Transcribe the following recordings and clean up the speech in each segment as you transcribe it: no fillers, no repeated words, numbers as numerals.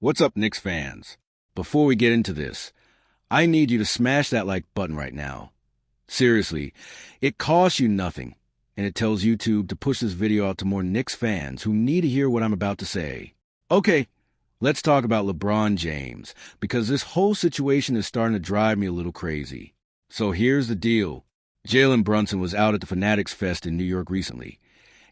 What's up, Knicks fans? Before we get into this, I need you to smash that like button right now. Seriously, it costs you nothing, and it tells YouTube to push this video out to more Knicks fans who need to hear what I'm about to say. Okay, let's talk about LeBron James, because this whole situation is starting to drive me a little crazy. So here's the deal. Jalen Bruson was out at the Fanatics Fest in New York recently,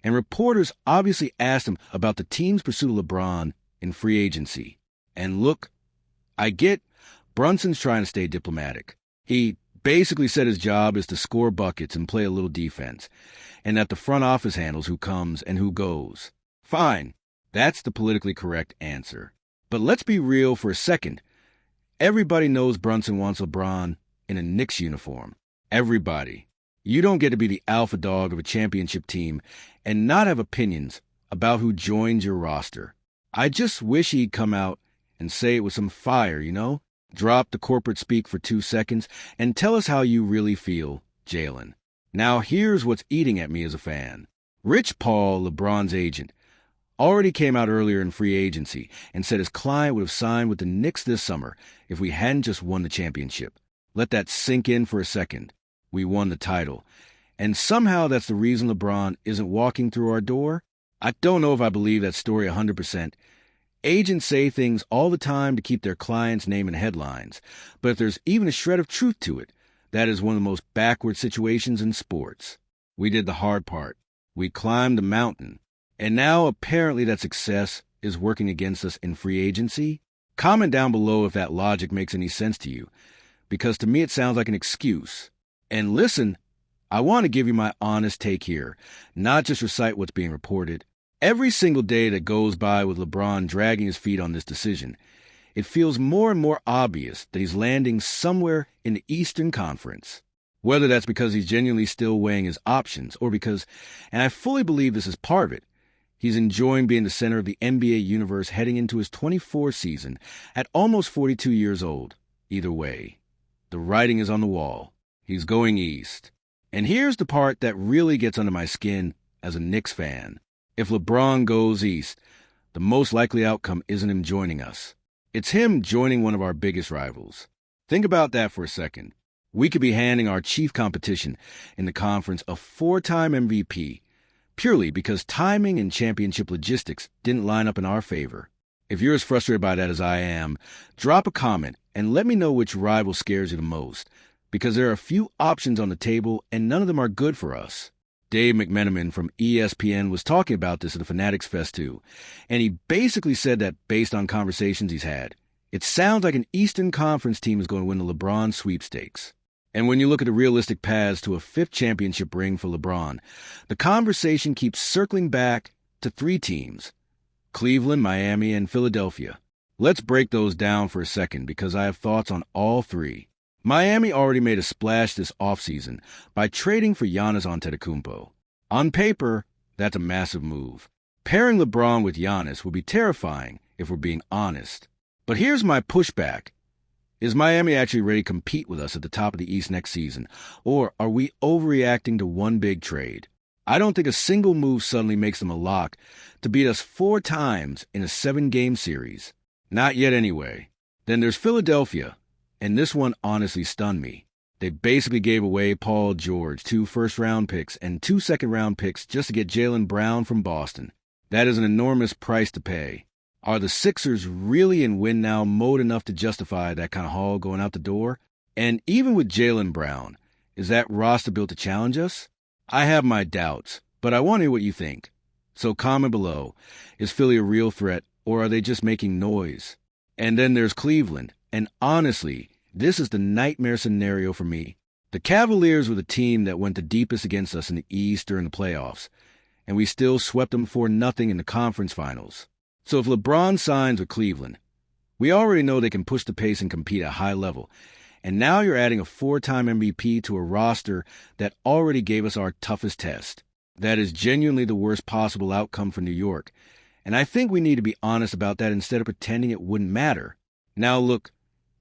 and reporters obviously asked him about the team's pursuit of LeBron in free agency. And look, I get Brunson's trying to stay diplomatic. He basically said his job is to score buckets and play a little defense, and that the front office handles who comes and who goes. Fine, that's the politically correct answer. But let's be real for a second. Everybody knows Bruson wants LeBron in a Knicks uniform. Everybody. You don't get to be the alpha dog of a championship team and not have opinions about who joins your roster. I just wish he'd come out and say it with some fire, Drop the corporate speak for 2 seconds and tell us how you really feel, Jalen. Now here's what's eating at me as a fan. Rich Paul, LeBron's agent, already came out earlier in free agency and said his client would have signed with the Knicks this summer if we hadn't just won the championship. Let that sink in for a second. We won the title. And somehow that's the reason LeBron isn't walking through our door? I don't know if I believe that story 100%. Agents say things all the time to keep their clients' name in headlines, but if there's even a shred of truth to it, that is one of the most backward situations in sports. We did the hard part. We climbed the mountain. And now apparently that success is working against us in free agency? Comment down below if that logic makes any sense to you, because to me it sounds like an excuse. And listen, I want to give you my honest take here, not just recite what's being reported. Every single day that goes by with LeBron dragging his feet on this decision, it feels more and more obvious that he's landing somewhere in the Eastern Conference. Whether that's because he's genuinely still weighing his options or because, and I fully believe this is part of it, he's enjoying being the center of the NBA universe heading into his 24th season at almost 42 years old. Either way, the writing is on the wall. He's going east. And here's the part that really gets under my skin as a Knicks fan. If LeBron goes east, the most likely outcome isn't him joining us. It's him joining one of our biggest rivals. Think about that for a second. We could be handing our chief competition in the conference a 4-time MVP, purely because timing and championship logistics didn't line up in our favor. If you're as frustrated by that as I am, drop a comment and let me know which rival scares you the most, because there are a few options on the table and none of them are good for us. Dave McMenamin from ESPN was talking about this at the Fanatics Fest too, and he basically said that based on conversations he's had, it sounds like an Eastern Conference team is going to win the LeBron sweepstakes. And when you look at the realistic paths to a 5th championship ring for LeBron, the conversation keeps circling back to 3 teams: Cleveland, Miami, and Philadelphia. Let's break those down for a second because I have thoughts on all 3. Miami already made a splash this offseason by trading for Giannis Antetokounmpo. On paper, that's a massive move. Pairing LeBron with Giannis would be terrifying if we're being honest. But here's my pushback. Is Miami actually ready to compete with us at the top of the East next season? Or are we overreacting to one big trade? I don't think a single move suddenly makes them a lock to beat us 4 times in a 7-game series. Not yet anyway. Then there's Philadelphia. And this one honestly stunned me. They basically gave away Paul George, 2 first-round picks and 2 second-round picks just to get Jalen Brown from Boston. That is an enormous price to pay. Are the Sixers really in win-now mode enough to justify that kind of haul going out the door? And even with Jalen Brown, is that roster built to challenge us? I have my doubts, but I want to hear what you think. So comment below. Is Philly a real threat, or are they just making noise? And then there's Cleveland. And honestly, this is the nightmare scenario for me. The Cavaliers were the team that went the deepest against us in the East during the playoffs, and we still swept them 4-0 in the conference finals. So if LeBron signs with Cleveland, we already know they can push the pace and compete at a high level. And now you're adding a 4-time MVP to a roster that already gave us our toughest test. That is genuinely the worst possible outcome for New York. And I think we need to be honest about that instead of pretending it wouldn't matter. Now look,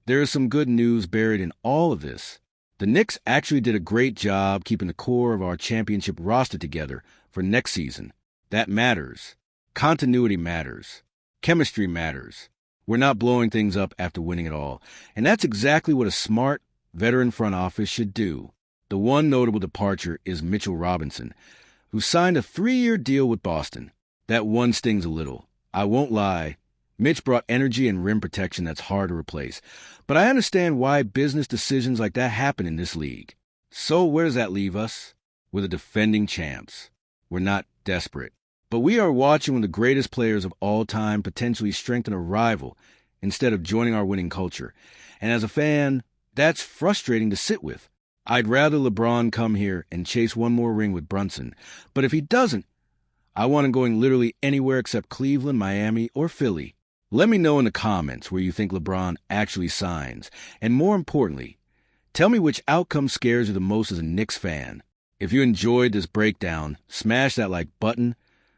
there is some good news buried in all of this. The Knicks actually did a great job keeping the core of our championship roster together for next season. That matters. Continuity matters. Chemistry matters. We're not blowing things up after winning it all. And that's exactly what a smart, veteran front office should do. The one notable departure is Mitchell Robinson, who signed a 3-year deal with Boston. That one stings a little. I won't lie. Mitch brought energy and rim protection that's hard to replace. But I understand why business decisions like that happen in this league. So where does that leave us? We're the defending champs. We're not desperate. But we are watching one of the greatest players of all time potentially strengthen a rival instead of joining our winning culture. And as a fan, that's frustrating to sit with. I'd rather LeBron come here and chase one more ring with Bruson. But if he doesn't, I want him going literally anywhere except Cleveland, Miami, or Philly. Let me know in the comments where you think LeBron actually signs. And more importantly, tell me which outcome scares you the most as a Knicks fan. If you enjoyed this breakdown, smash that like button,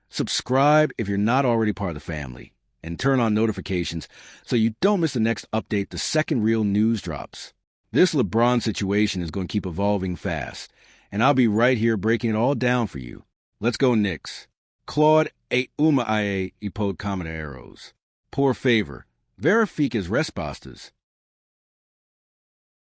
subscribe if you're not already part of the family, and turn on notifications so you don't miss the next update the second real news drops. This LeBron situation is going to keep evolving fast, and I'll be right here breaking it all down for you. Let's go Knicks. Claude e uma ie ipod camerreiros. Por favor, verifique as respostas.